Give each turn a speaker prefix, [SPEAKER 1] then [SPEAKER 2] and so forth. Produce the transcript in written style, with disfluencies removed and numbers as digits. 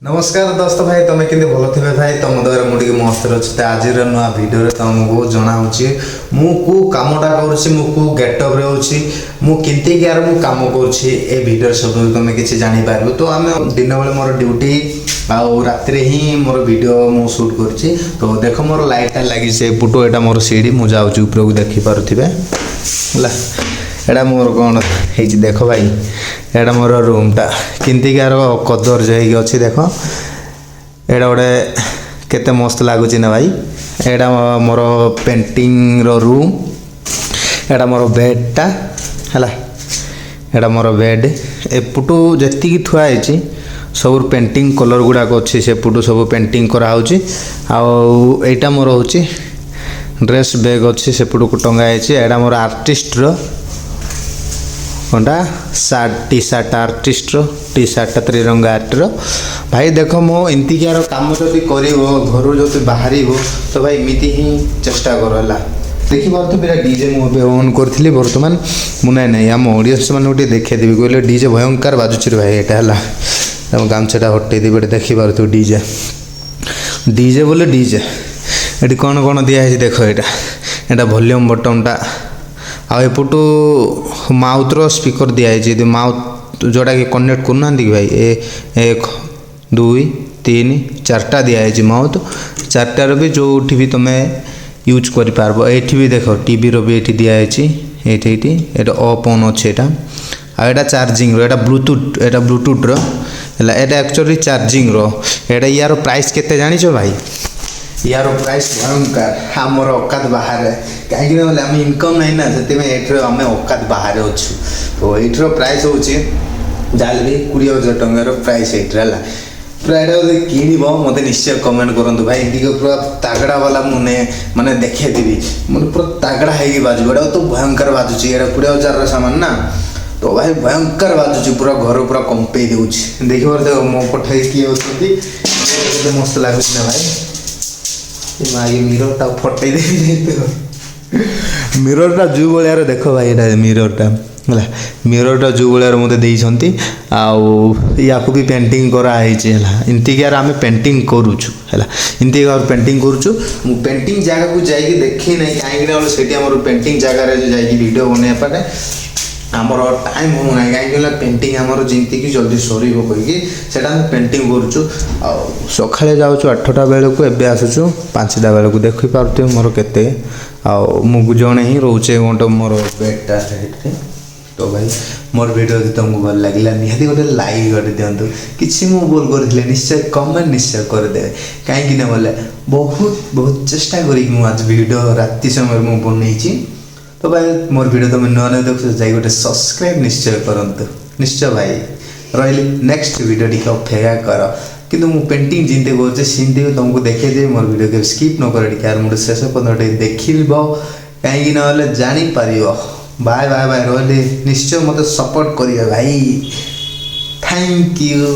[SPEAKER 1] नमस्कार दोस्त भाई तुम कि भल थे भाई तुम द्वारा मुझे मस्त अच्छे आज नुआ भिडियो तुमको जनाऊँगी मु कमटा करूँ गेटअप रोचे मुझे यार मु कम कर सब तुम किसी जापर तो आम दिन बेले मोर ड्यूटी आते ही मोर वीडियो मु शूट कर तो देख मोर लाइटा लगी पुटो यहाँ मोर सीढ़ी मुझे ऊपर को देखिपे एटा मोर कौन है देख भाई एटा मोर रूमटा किंती यार कदर्ज अच्छी देख एटा गोटे केते मस्त लगुच ना भाई एटा मोर पेंटिंग रो रूम एटा मोर बेडटा है एटा मोर बेड एपटू जी थुआई सब पेंटिंग कलर गुड़ाक अच्छी सेपटू सब पेंटिंग कराऊँगी आईटा मोर हूँ ड्रेस बैग अच्छी सेपटू को टंगाई एटा मोर आर्टिस्ट रो कौनटा shirt T shirt artist T shirt त्रिरंगा आर्ट भाई देख मो इंतिकार कम जब कर घर जो बाहर तो भाई इमती ही चेष्टा कर देखी पारे डीजे मुझे ऑन करी बर्तमान मुझे नहीं आम ऑडियंस मान देखेदेवी कहले डीजे भयंकर बाजुची भाई यहाँ है गामछाटा हटे देवी देखी पारे डीजे डीजे बोले डीजे ये कौन कौन दिखाई देख यहाँ वॉल्यूम बटनटा आउटू माउथ रो स्पीकर दिखाई माउथ जोटा कि कनेक्ट करना कि भाई एक दुई तीन चार्टा दिखाई माउथ चार्टार भी जो भी तुम यूज कर पार्ब ये भी देख टीवी रो भी ये दिखाई ये ऑफ ऑन अच्छे यहाँ चार्जिंग रो ब्लूटूथ रो एटा एक्चुअली चार्जिंग रो एटा यार प्राइस केते जानिछो भाई यार प्राइस भयंकर आमर औकात बाहर कहीं आम इनकम नहीं ना से आम औकात बाहर अच्छु तो ये प्राइस हूँ जहाँ भी 20,000 टंकार प्राइस ये पूरा ये किणव मत निश्चय कमेंट करूँ भाई ये पूरा तगड़ा वाला मुझे माने देखेदेवी मैंने पूरा तगड़ा है बाजू एटा तो भयंकर बाजुची ये 20,000 सामान ना तो भाई भयंकर बाजुची पूरा घर पूरा कंपे दूसरी देख पारे मो पठे किए अच्छे मस्त लगुच ना भाई मागे मिररटा फटे मिररटा जो भाया देख भाई ये मिररटा है मिररटा जो भाया मत देती या भी पेंटिंग कराई इनती यार आम पेंटिंग करुचु है इनती पेंटिंग करुचु पेंटिंग जगह को जाकि देखी ना कहीं पेंटिंग जगार वीडियो बनने पारे आमर टाइम होना कहीं पेंटिंग आमर जमीक जल्दी सर कहीकि पेंटिंग करुचु सकाଳେ जाऊँ 8टा बेलू एवं आसुचु 5टा बेलू देखिपे मोर के मुझे जड़े ही रोचे गोटे मोर बेडटा तो भाई मोर वीडियो यदि तुमको भल लगे निहाती गोटे लाइक गोटे दिंतु किसी मु बोल कर निश्चय कमेंट निश्चय करदे कहीं बोले बहुत बहुत चेष्टा करी आज वीडियो राति समय मुझे बनई तो भाई मोर वीडियो तुम नुआ नुआ देख जाए गोटे सब्सक्राइब निश्चय करंतु निश्चय भाई रही नेक्स्ट वीडियो टी अपेक्षा कर किंतु मु पेंटिंग जिंदे बोलचे सिंदे तुमको देखे दे मोर वीडियो के स्किप न कर यार मोर शेष पर्यटन देखिब कहीं ना जानी पार बाय बाय बाय रही निश्चय मत सपोर्ट करिए भाई थैंक यू।